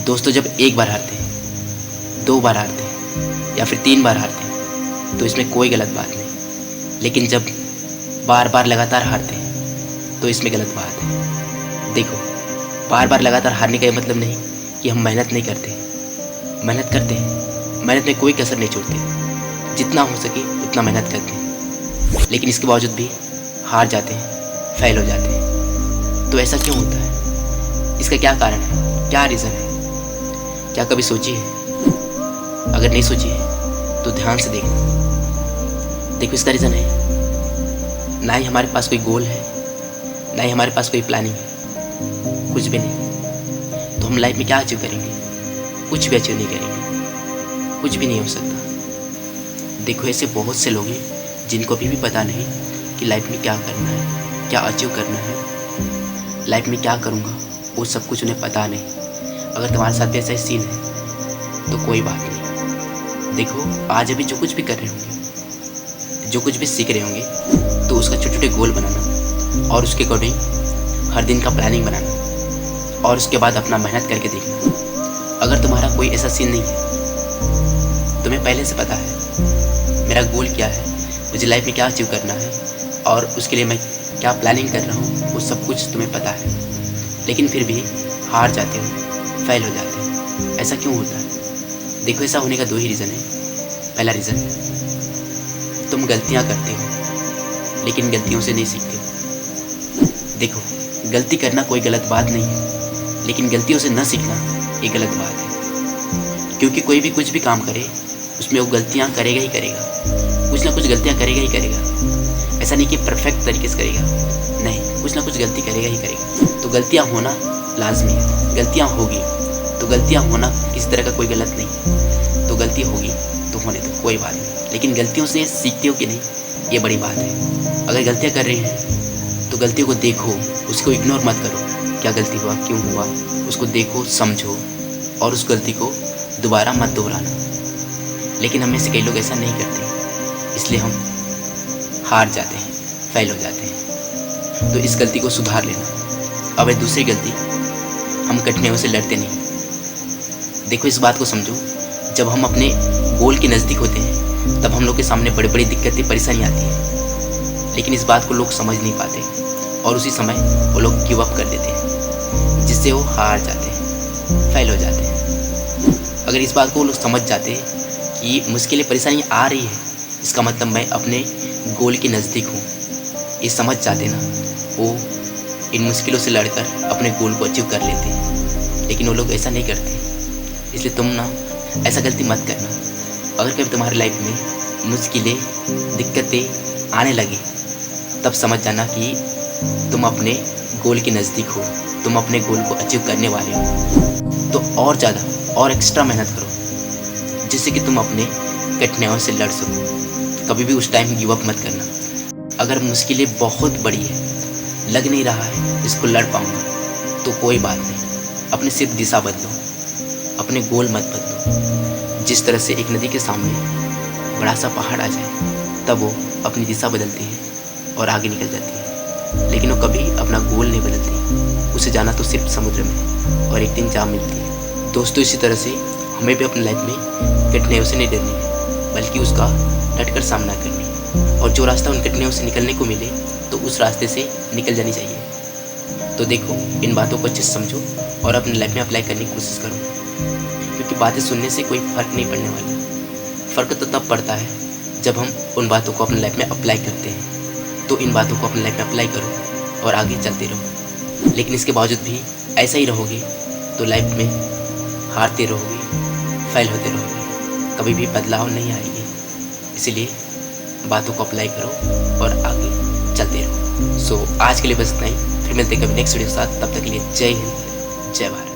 दोस्तों, जब एक बार हारते हैं, 2 बार हारते हैं या फिर 3 बार हारते हैं तो इसमें कोई गलत बात नहीं। लेकिन जब बार बार लगातार हारते हैं तो इसमें गलत बात है। देखो, बार बार लगातार हारने का ये मतलब नहीं कि हम मेहनत नहीं करते। मेहनत करते हैं, मेहनत में कोई कसर नहीं छोड़ते, जितना हो सके उतना मेहनत करते हैं। लेकिन इसके बावजूद भी हार जाते हैं, फेल हो जाते हैं। तो ऐसा क्यों होता है? इसका क्या कारण है? क्या रीज़न है? क्या कभी सोची है? अगर नहीं सोची है तो ध्यान से देखना। देखो, इसका रीज़न है, ना ही हमारे पास कोई गोल है, ना ही हमारे पास कोई प्लानिंग है, कुछ भी नहीं। तो हम लाइफ में क्या अचीव करेंगे? कुछ भी अचीव नहीं करेंगे, कुछ भी नहीं हो सकता। देखो, ऐसे बहुत से लोग हैं जिनको अभी भी पता नहीं कि लाइफ में क्या करना है, क्या अचीव करना है, लाइफ में क्या करूँगा, वो सब कुछ उन्हें पता नहीं। अगर तुम्हारे साथ भी ऐसा ही सीन है तो कोई बात नहीं। देखो, आज अभी जो कुछ भी कर रहे होंगे, जो कुछ भी सीख रहे होंगे, तो उसका छोटे छोटे गोल बनाना और उसके अकॉर्डिंग हर दिन का प्लानिंग बनाना और उसके बाद अपना मेहनत करके देखना। अगर तुम्हारा कोई ऐसा सीन नहीं है, तुम्हें पहले से पता है मेरा गोल क्या है, मुझे लाइफ में क्या अचीव करना है और उसके लिए मैं क्या प्लानिंग कर रहा हूँ, वो सब कुछ तुम्हें पता है, लेकिन फिर भी हार जाते हो, फेल हो जाते हैं। ऐसा क्यों होता है? देखो, ऐसा होने का 2 ही रीज़न है। पहला रीज़न, तुम गलतियाँ करते हो लेकिन गलतियों से नहीं सीखते हो। देखो, गलती करना कोई गलत बात नहीं है, लेकिन गलतियों से न सीखना ये गलत बात है। क्योंकि कोई भी कुछ भी काम करे उसमें वो गलतियाँ करेगा ही करेगा, कुछ ना कुछ गलतियाँ करेगा ही करेगा। ऐसा नहीं कि परफेक्ट तरीके से करेगा, नहीं, कुछ ना कुछ गलती करेगा ही करेगा। तो गलतियाँ होना लाजमी है, गलतियाँ होगी तो गलतियाँ होना किसी तरह का कोई गलत नहीं है। तो गलती होगी तो होने दो, कोई बात नहीं। लेकिन गलतियों से सीखते हो कि नहीं, ये बड़ी बात है। अगर गलतियाँ कर रहे हैं तो गलतियों को देखो, उसको इग्नोर मत करो। क्या गलती हुआ, क्यों हुआ, उसको देखो, समझो और उस गलती को दोबारा मत दोहराना। लेकिन हम में से कई लोग ऐसा नहीं करते, इसलिए हम हार जाते हैं, फेल हो जाते हैं। तो इस गलती को सुधार लेना। अब दूसरी गलती, हम कठिनाइयों से लड़ते नहीं। देखो, इस बात को समझो, जब हम अपने गोल के नज़दीक होते हैं तब हम लोग के सामने बड़ी बड़ी दिक्कतें, परेशानियाँ आती हैं, लेकिन इस बात को लोग समझ नहीं पाते और उसी समय वो लोग गिव अप कर देते हैं, जिससे वो हार जाते हैं, फेल हो जाते हैं। अगर इस बात को वो लोग समझ जाते कि मुश्किलें, परेशानियाँ आ रही है, इसका मतलब मैं अपने गोल के नज़दीक हूँ, ये समझ जाते ना, वो इन मुश्किलों से लड़कर अपने गोल को अचीव कर लेते हैं। लेकिन वो लोग ऐसा नहीं करते, इसलिए तुम ना ऐसा गलती मत करना। अगर कभी तुम्हारी लाइफ में मुश्किलें, दिक्कतें आने लगी, तब समझ जाना कि तुम अपने गोल के नज़दीक हो, तुम अपने गोल को अचीव करने वाले हो। तो और ज़्यादा और एक्स्ट्रा मेहनत करो, जिससे कि तुम अपने कठिनाइयों से लड़ सको। कभी भी उस टाइम गिव अप मत करना। अगर मुश्किलें बहुत बड़ी है, लग नहीं रहा है इसको लड़ पाऊँगा, तो कोई बात नहीं, अपनी सिर्फ दिशा बदलो, अपने गोल मत बदलो। जिस तरह से एक नदी के सामने बड़ा सा पहाड़ आ जाए, तब वो अपनी दिशा बदलती है और आगे निकल जाती है, लेकिन वो कभी अपना गोल नहीं बदलती। उसे जाना तो सिर्फ समुद्र में और एक दिन जा मिलती है। दोस्तों, इसी तरह से हमें भी अपनी लाइफ में कठिनाइयों से नहीं डरनी है, बल्कि उसका डटकर सामना करनी है। और जो रास्ता उन कठिनाइयों से निकलने को मिले तो उस रास्ते से निकल जानी चाहिए। तो देखो, इन बातों को अच्छे से समझो और अपनी लाइफ में अप्लाई करने की कोशिश करो, क्योंकि बातें सुनने से कोई फ़र्क नहीं पड़ने वाला। फ़र्क तो तब पड़ता है जब हम उन बातों को अपनी लाइफ में अप्लाई करते हैं। तो इन बातों को अपनी लाइफ में अप्लाई करो और आगे चलते रहो। लेकिन इसके बावजूद भी ऐसा ही रहोगे तो लाइफ में हारते रहोगे, फेल होते रहोगे, कभी भी बदलाव नहीं आएगी। इसलिए बातों को अप्लाई करो और आगे चलते रहो। सो आज के लिए बस इतना ही, फिर मिलते हैं कभी नेक्स्ट वीडियो के साथ। तब तक के लिए जय हिंद, जय भारत।